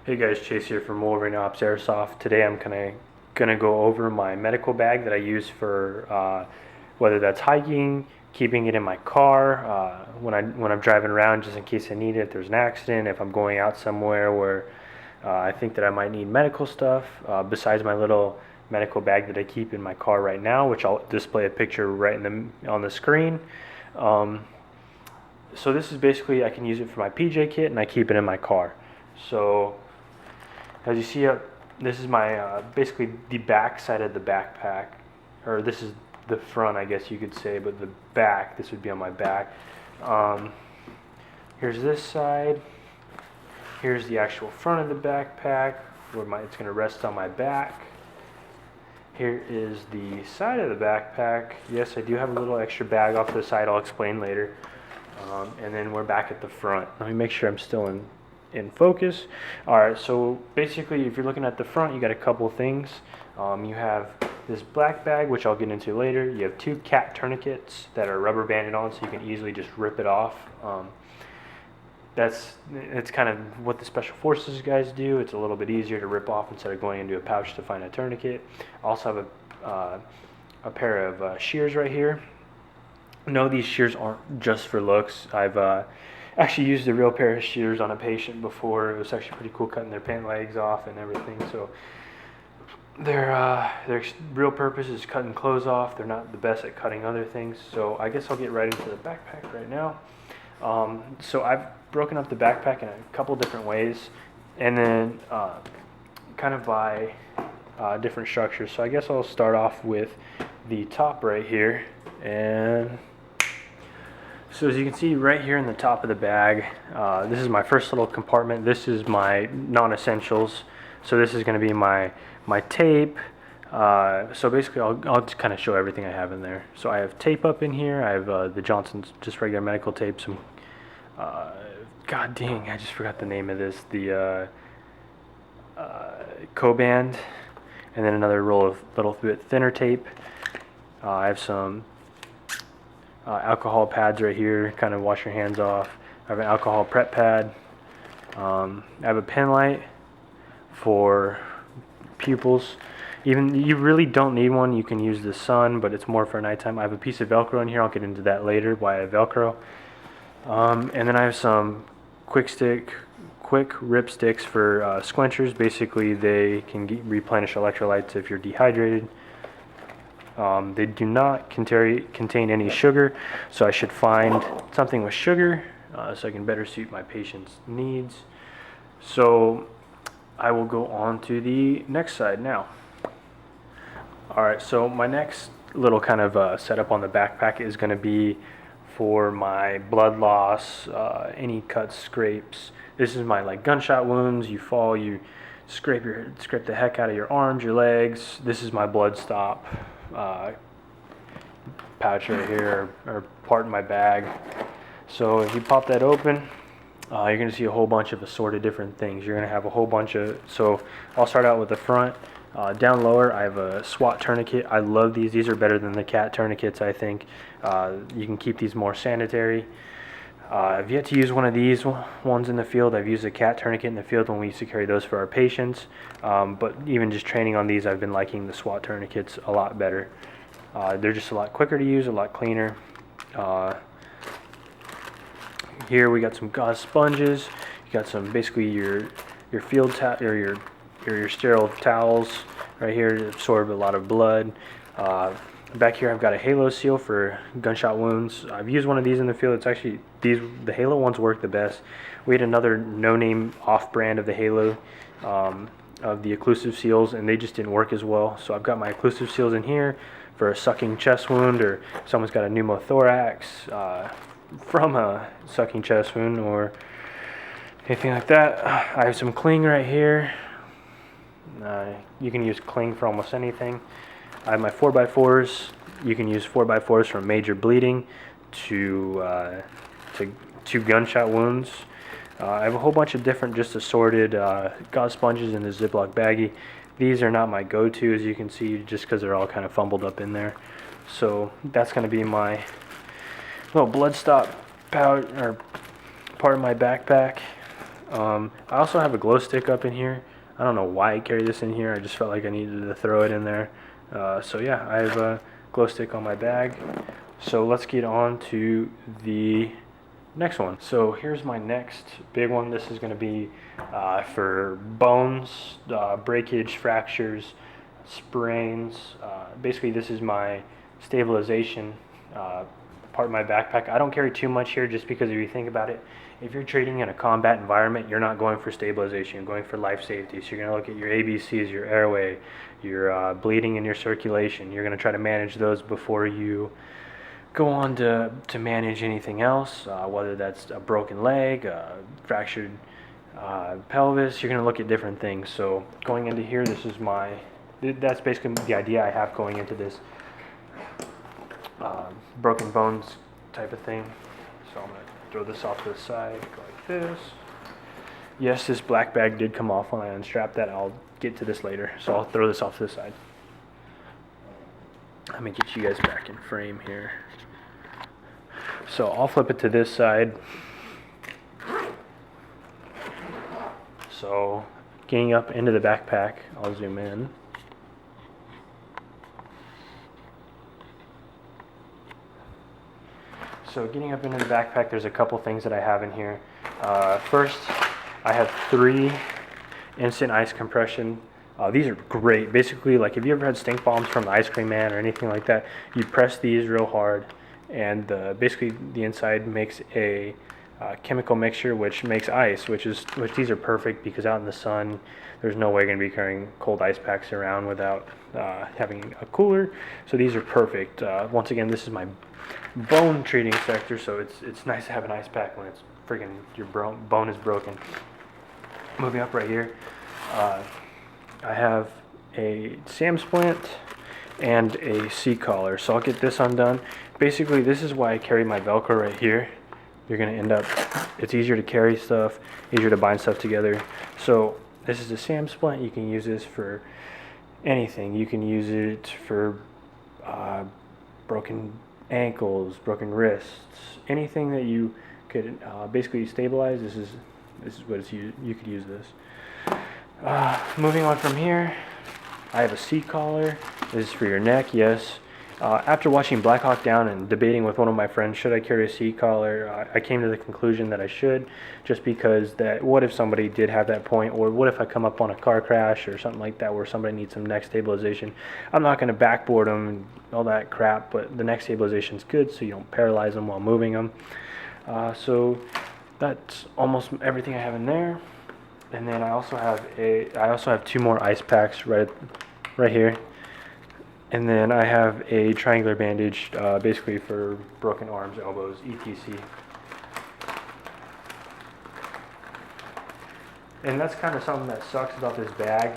Hey guys, Chase here from Wolverine Ops Airsoft. Today I'm gonna go over my medical bag that I use for whether that's hiking, keeping it in my car when I'm driving around, just in case I need it. If there's an accident, if I'm going out somewhere where I think that I might need medical stuff. Besides my little medical bag that I keep in my car right now, which I'll display a picture right on the screen. Um, so this is basically, I can use it for my PJ kit, and I keep it in my car. So as you see up, this is my basically the back side of the backpack, or this is the front, I guess you could say, but the back, this would be on my back. Um, Here's this side. Here's the actual front of the backpack, where it's going to rest on my back. Here is the side of the backpack. Yes, I do have a little extra bag off to the side, I'll explain later. And then we're back at the front. Let me make sure I'm still in focus. Alright, so basically if you're looking at the front, you got a couple things. You have this black bag, which I'll get into later. You have two cat tourniquets that are rubber banded on, so you can easily just rip it off. It's kind of what the special forces guys do. It's a little bit easier to rip off instead of going into a pouch to find a tourniquet. I also have a pair of shears right here. No, these shears aren't just for looks. I've actually used a real pair of shears on a patient before. It was actually pretty cool, cutting their pant legs off and everything. So their real purpose is cutting clothes off. They're not the best at cutting other things. So I guess I'll get right into the backpack right now. So I've broken up the backpack in a couple different ways, and then kind of by different structures. So I guess I'll start off with the top right here. And so as you can see right here in the top of the bag, this is my first little compartment. This is my non-essentials. So this is going to be my tape. So basically I'll just kind of show everything I have in there. So I have tape up in here. I have the Johnson's just regular medical tape. Some God dang, I just forgot the name of this. The Co-Band, and then another roll of little bit thinner tape. I have some alcohol pads right here, kind of wash your hands off. I have an alcohol prep pad. I have a pen light for pupils. Even you really don't need one. You can use the sun, but it's more for nighttime. I have a piece of Velcro in here. I'll get into that later, why I have Velcro. And then I have some quick rip sticks for squenchers. Basically, they can replenish electrolytes if you're dehydrated. They do not contain any sugar, so I should find something with sugar so I can better suit my patient's needs. So I will go on to the next side now. Alright, so my next little kind of setup on the backpack is going to be for my blood loss, any cuts, scrapes. This is my gunshot wounds. You fall, you scrape the heck out of your arms, your legs. This is my blood stop pouch right here, or part in my bag. So if you pop that open, you're going to see a whole bunch of assorted different things. You're going to have a whole bunch of, so I'll start out with the front. Down lower, I have a SWAT tourniquet. I love these. These are better than the cat tourniquets, I think. You can keep these more sanitary. I've yet to use one of these ones in the field. I've used a cat tourniquet in the field when we used to carry those for our patients. But even just training on these, I've been liking the SWAT tourniquets a lot better. They're just a lot quicker to use, a lot cleaner. Here we got some gauze sponges. You got some basically your field or your sterile towels right here to absorb a lot of blood. Back here I've got a halo seal for gunshot wounds. I've used one of these in the field. It's actually the halo ones work the best. We had another no-name off-brand of the halo of the occlusive seals, and they just didn't work as well. So I've got my occlusive seals in here for a sucking chest wound, or someone's got a pneumothorax from a sucking chest wound or anything like that. I have some cling right here. You can use cling for almost anything. I have my 4x4s. You can use 4x4s from major bleeding to gunshot wounds. I have a whole bunch of different just assorted gauze sponges in the Ziploc baggie. These are not my go-to, as you can see, just because they're all kind of fumbled up in there. So that's going to be my little blood stop pouch, or part of my backpack. I also have a glow stick up in here. I don't know why I carry this in here. I just felt like I needed to throw it in there. So yeah, I have a glow stick on my bag. So let's get on to the next one. So here's my next big one. This is going to be for bones, breakage, fractures, sprains. Basically, this is my stabilization part of my backpack. I don't carry too much here just because if you think about it, if you're trading in a combat environment, you're not going for stabilization, you're going for life safety. So you're going to look at your ABCs, your airway, your bleeding and your circulation. You're going to try to manage those before you go on to manage anything else, whether that's a broken leg, fractured pelvis. You're going to look at different things. So going into here, that's basically the idea I have going into this broken bones type of thing. So I'm going to throw this off to the side, go like this. Yes, this black bag did come off when I unstrapped that. I'll get to this later. So I'll throw this off to the side. Let me get you guys back in frame here. So I'll flip it to this side. So getting up into the backpack, I'll zoom in. So getting up into the backpack, there's a couple things that I have in here. First, I have 3 instant ice compression. These are great. Basically, like if you ever had stink bombs from the ice cream man or anything like that, you press these real hard, and basically the inside makes a chemical mixture which makes ice, which these are perfect because out in the sun, there's no way you're going to be carrying cold ice packs around without having a cooler. So these are perfect. Once again, this is my bone treating sector, so it's nice to have an ice pack when it's freaking your bone is broken. Moving up right here, I have a SAM splint and a C-collar. So I'll get this undone. Basically, this is why I carry my Velcro right here. You're going to end up, it's easier to carry stuff, easier to bind stuff together. So this is a SAM splint. You can use this for anything. You can use it for broken ankles, broken wrists, anything that you could basically stabilize. This is what it's used. You could use this. Moving on from here, I have a C-collar. This is for your neck, yes. After watching Black Hawk Down and debating with one of my friends, should I carry a C-collar, I came to the conclusion that I should, just because what if somebody did have that point, or what if I come up on a car crash or something like that where somebody needs some neck stabilization. I'm not going to backboard them and all that crap, but the neck stabilization is good so you don't paralyze them while moving them. So that's almost everything I have in there. And then I also have 2 more ice packs right here. And then I have a triangular bandage, basically for broken arms, elbows, etc. And that's kind of something that sucks about this bag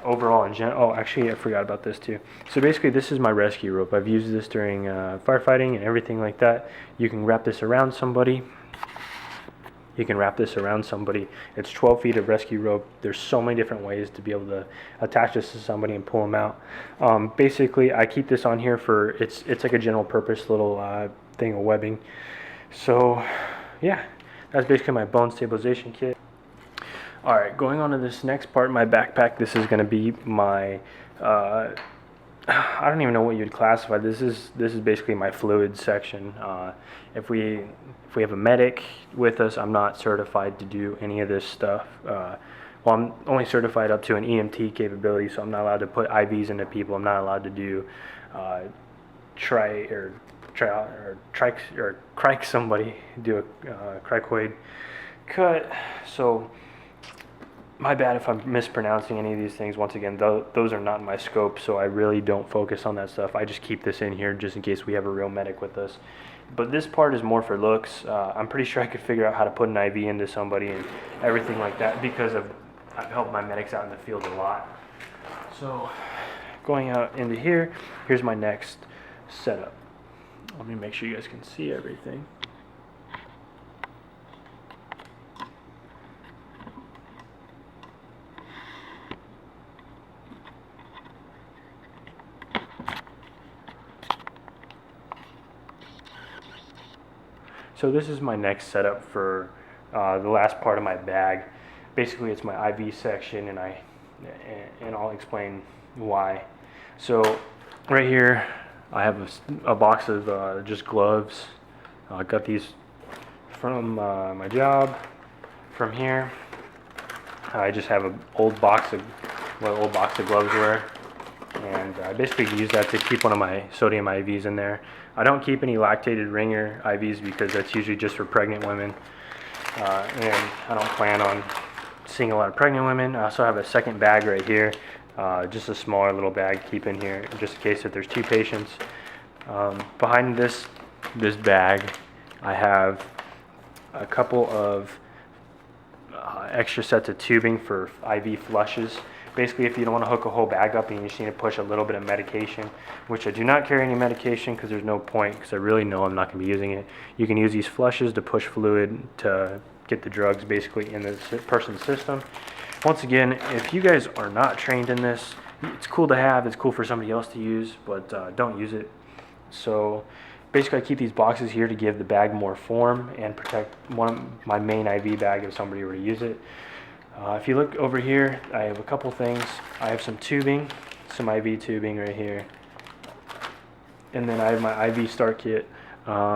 overall in general. Oh, actually, I forgot about this too. So basically, this is my rescue rope. I've used this during firefighting and everything like that. You can wrap this around somebody. It's 12 feet of rescue rope. There's so many different ways to be able to attach this to somebody and pull them out. Basically, I keep this on here for, it's like a general purpose little thing of webbing. So, yeah, that's basically my bone stabilization kit. Alright, going on to this next part, my backpack. This is going to be my, I don't even know what you'd classify. This is basically my fluid section. If we have a medic with us, I'm not certified to do any of this stuff. Well, I'm only certified up to an EMT capability, so I'm not allowed to put IVs into people. I'm not allowed to do crike somebody, do a cricoid cut. So my bad if I'm mispronouncing any of these things. Once again, those are not in my scope, so I really don't focus on that stuff. I just keep this in here just in case we have a real medic with us. But this part is more for looks. I'm pretty sure I could figure out how to put an IV into somebody and everything like that because I've helped my medics out in the field a lot. So going out into here, here's my next setup. Let me make sure you guys can see everything. So this is my next setup for the last part of my bag. Basically, it's my IV section, and I'll explain why. So right here, I have a box of just gloves. I got these from my job. From here, I just have an old box of gloves were, and I basically use that to keep one of my sodium IVs in there. I don't keep any lactated ringer IVs because that's usually just for pregnant women, and I don't plan on seeing a lot of pregnant women. I also have a second bag right here, just a smaller little bag to keep in here, just in case if there's 2 patients. Behind this bag, I have a couple of extra sets of tubing for IV flushes. Basically, if you don't want to hook a whole bag up and you just need to push a little bit of medication, which I do not carry any medication because there's no point, because I really know I'm not going to be using it. You can use these flushes to push fluid to get the drugs basically in the person's system. Once again, if you guys are not trained in this, it's cool to have, it's cool for somebody else to use, but don't use it. So basically, I keep these boxes here to give the bag more form and protect my main IV bag if somebody were to use it. If you look over here, I have a couple things. I have some tubing, some IV tubing right here. And then I have my IV start kit.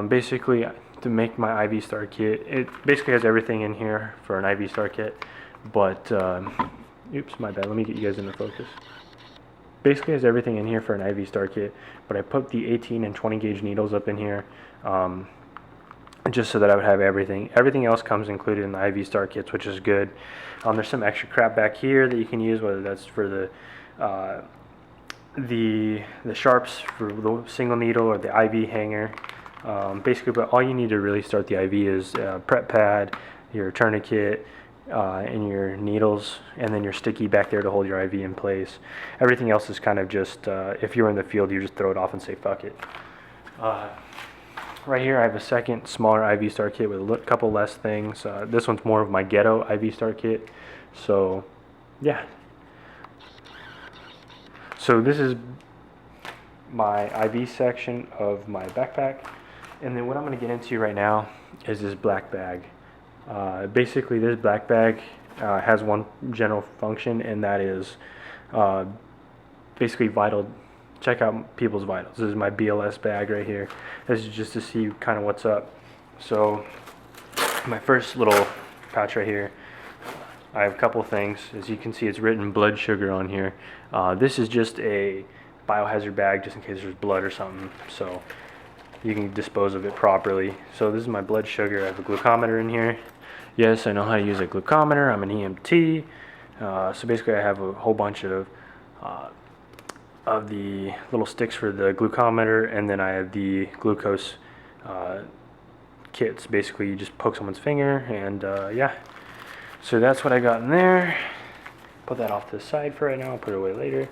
Basically, to make my IV start kit, it basically has everything in here for an IV start kit. But, oops, my bad. Let me get you guys into focus. Basically has everything in here for an IV start kit, but I put the 18 and 20 gauge needles up in here just so that I would have everything. Everything else comes included in the IV start kits, which is good. There's some extra crap back here that you can use, whether that's for the sharps for the single needle or the IV hanger. Basically, but all you need to really start the IV is prep pad, your tourniquet, and your needles, and then your sticky back there to hold your IV in place. Everything else is kind of just, if you're in the field, you just throw it off and say fuck it. Right here I have a second smaller IV start kit with a couple less things. This one's more of my ghetto IV start kit. So yeah. So this is my IV section of my backpack. And then what I'm going to get into right now is this black bag. Basically, this black bag has one general function, and that is basically check out people's vitals. This is my BLS bag right here. This is just to see kind of what's up. So my first little pouch right here, I have a couple things. As you can see, it's written blood sugar on here. This is just a biohazard bag just in case there's blood or something, so you can dispose of it properly. So this is my blood sugar. I have a glucometer in here. Yes, I know how to use a glucometer. I'm an EMT. So basically I have a whole bunch of the little sticks for the glucometer, and then I have the glucose kits. Basically you just poke someone's finger, and yeah. So that's what I got in there. Put that off to the side for right now. I'll put it away later.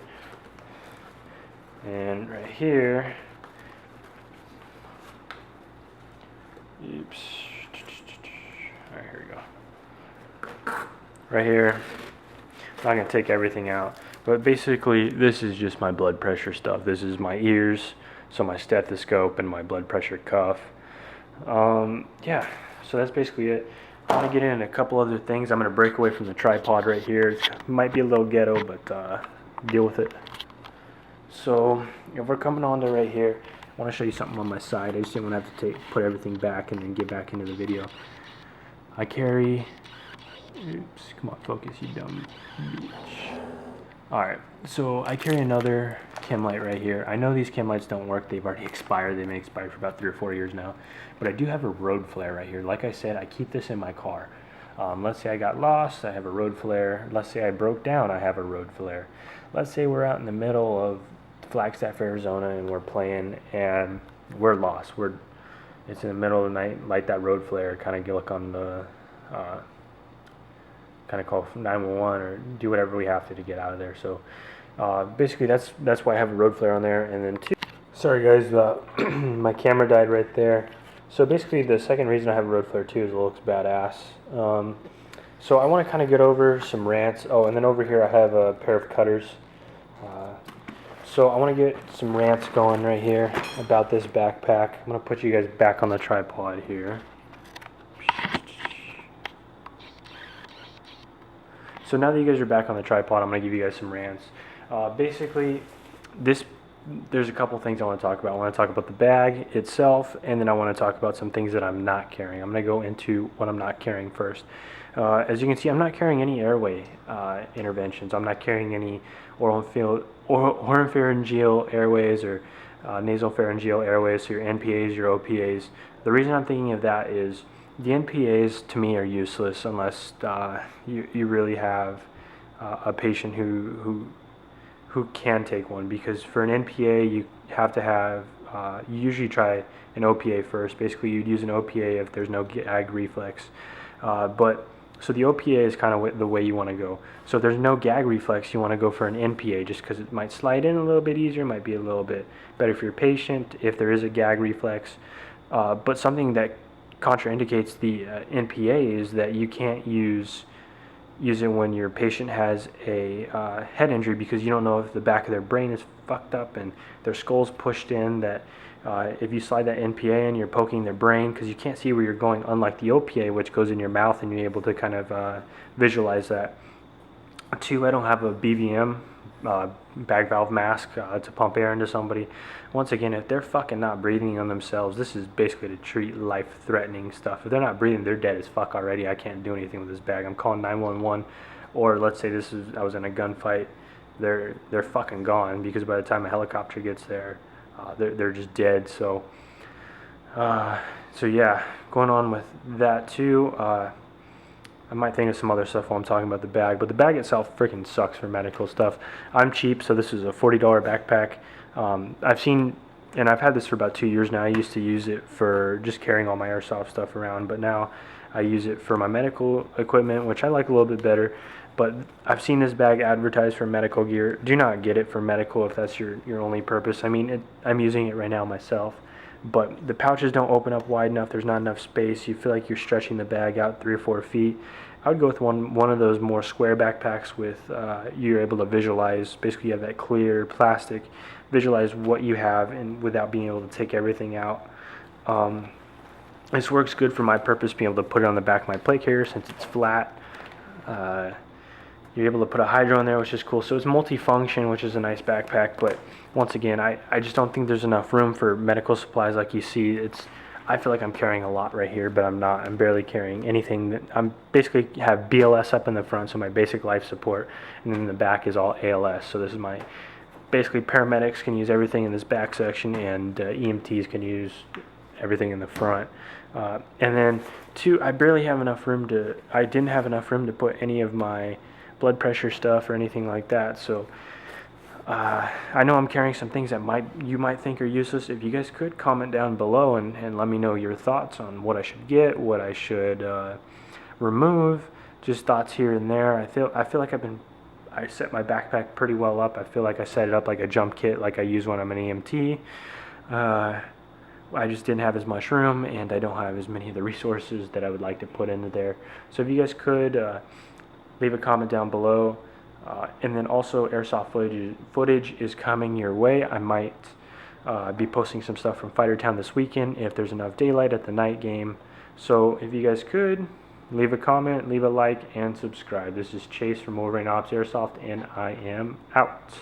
And right here, oops. All right, here we go. Right here, I'm not gonna take everything out, but basically this is just my blood pressure stuff. This is my ears, so my stethoscope and my blood pressure cuff. Yeah, so that's basically it. I want to get in a couple other things. I'm going to break away from the tripod right here. It might be a little ghetto, but deal with it. So if we're coming on to right here, I want to show you something on my side. I just didn't want to have to put everything back and then get back into the video. I carry, oops, come on, focus, you dumb bitch. Alright, so I carry another chem light right here. I know these chem lights don't work. They've already expired. They've been expired for about 3 or 4 years now. But I do have a road flare right here. Like I said, I keep this in my car. Let's say I got lost, I have a road flare. Let's say I broke down, I have a road flare. Let's say we're out in the middle of Flagstaff, Arizona, and we're playing, and we're lost. It's in the middle of the night, light that road flare, kind of look on the, kind of call 911 or do whatever we have to get out of there. So basically that's why I have a road flare on there. And then sorry guys, my camera died right there. So basically the second reason I have a road flare too is it looks badass. So I want to kind of get over some rants. Oh, and then over here I have a pair of cutters. So I want to get some rants going right here about this backpack. I'm going to put you guys back on the tripod here. So now that you guys are back on the tripod, I'm going to give you guys some rants. Basically, there's a couple things I want to talk about. I want to talk about the bag itself, and then I want to talk about some things that I'm not carrying. I'm going to go into what I'm not carrying first. As you can see, I'm not carrying any airway interventions. I'm not carrying any oropharyngeal airways or nasopharyngeal airways, so your NPAs, your OPAs. The reason I'm thinking of that is the NPAs to me are useless unless you really have a patient who can take one, because for an NPA you have to have you usually try an OPA first. Basically, you'd use an OPA if there's no gag reflex, but so the OPA is kind of the way you want to go. So if there's no gag reflex, you want to go for an NPA just because it might slide in a little bit easier, might be a little bit better for your patient if there is a gag reflex. But something that contraindicates the NPA is that you can't use it when your patient has a head injury, because you don't know if the back of their brain is fucked up and their skull's pushed in, that if you slide that NPA in, you're poking their brain because you can't see where you're going, unlike the OPA, which goes in your mouth and you're able to kind of visualize that. Two, I don't have a BVM, bag valve mask to pump air into somebody. Once again, if they're fucking not breathing on themselves, this is basically to treat life-threatening stuff. If they're not breathing, they're dead as fuck already. I can't do anything with this bag. I'm calling 911, or let's say I was in a gunfight. They're fucking gone, because by the time a helicopter gets there, they're just dead. So yeah, going on with that too. I might think of some other stuff while I'm talking about the bag, but the bag itself freaking sucks for medical stuff. I'm cheap, so this is a $40 backpack. I've seen, and I've had this for about 2 years now. I used to use it for just carrying all my airsoft stuff around, but now I use it for my medical equipment, which I like a little bit better. But I've seen this bag advertised for medical gear. Do not get it for medical if that's your only purpose. I mean, I'm using it right now myself, but the pouches don't open up wide enough. There's not enough space. You feel like you're stretching the bag out 3 or 4 feet. I would go with one of those more square backpacks with you're able to visualize. Basically, you have that clear plastic. Visualize what you have, and without being able to take everything out. This works good for my purpose, being able to put it on the back of my plate carrier since it's flat. You're able to put a hydro in there, which is cool. So it's multifunction, which is a nice backpack. But once again, I just don't think there's enough room for medical supplies like you see. I feel like I'm carrying a lot right here, but I'm not. I'm barely carrying anything. I'm basically have BLS up in the front, so my basic life support, and then the back is all ALS. So this is basically paramedics can use everything in this back section, and EMTs can use everything in the front. And then two, I didn't have enough room to put any of my blood pressure stuff or anything like that. So I know I'm carrying some things that you might think are useless. If you guys could comment down below and let me know your thoughts on what I should get, what I should remove, just thoughts here and there. I feel like I set my backpack pretty well up. I feel like I set it up like a jump kit, like I use when I'm an EMT. I just didn't have as much room, and I don't have as many of the resources that I would like to put into there. So if you guys could leave a comment down below. And then also, airsoft footage is coming your way. I might be posting some stuff from Fightertown this weekend if there's enough daylight at the night game. So if you guys could, leave a comment, leave a like, and subscribe. This is Chase from Wolverine Ops Airsoft, and I am out.